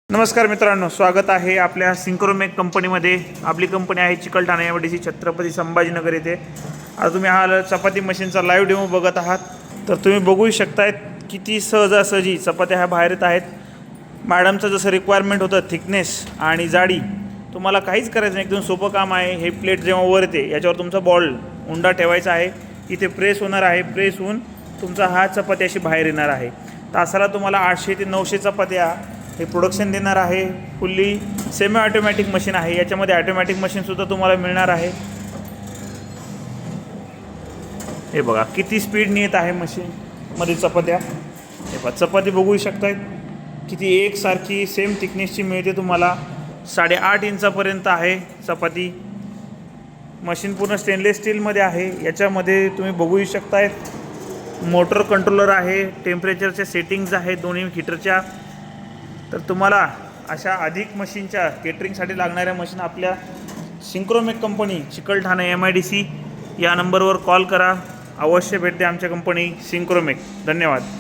नमस्कार मित्रांनो, स्वागत आहे आपल्या सिंक्रोमेक कंपनीमध्ये। आपली कंपनी आहे चिकलठाणा एमआयडीसी छत्रपती संभाजीनगर येथे। आज तुम्ही हा चपाती मशीनचा लाईव्ह डेमो बघत आहात। तर तुम्ही बघू शकताय किती सहजासहजी चपात्या ह्या बाहेर येत आहेत। मॅडमचं जसं रिक्वायरमेंट होतं थिकनेस आणि जाडी, तुम्हाला काहीच करायचं नाही, एकदम सोपं काम आहे। हे प्लेट जेव्हा वर येते याच्यावर तुमचा बॉल उंडा ठेवायचा आहे, इथे प्रेस होणार आहे, प्रेस होऊन तुमचा हा चपाती अशी बाहेर येणार आहे। तासाला तुम्हाला 800 ते 900 चपात्या हे प्रोडक्शन देणार आहे। फुल्ली सेमी ऑटोमॅटिक मशीन आहे, याच्यामध्ये ऑटोमॅटिक मशीनसुद्धा तुम्हाला मिळणार आहे। हे बघा किती स्पीडने येत आहे मशीनमध्ये चपात्या। हे बघा चपाती बघू शकताय किती एकसारखी सेम थिकनेसची मिळते तुम्हाला। 8.5 इंचापर्यंत आहे चपाती। मशीन पूर्ण स्टेनलेस स्टीलमध्ये आहे। याच्यामध्ये तुम्ही बघू शकताय मोटर कंट्रोलर आहे, टेम्परेचरच्या सेटिंग्ज आहेत दोन्ही हीटरच्या। तर तुम्हाला अशा अधिक मशीनच्या केटरिंगसाठी लागणाऱ्या मशीन आपल्या सिंक्रोमेक कंपनी चिकलठाणा एमआयडीसी या नंबरवर कॉल करा। अवश्य भेट द्या आमच्या कंपनी सिंक्रोमेक। धन्यवाद।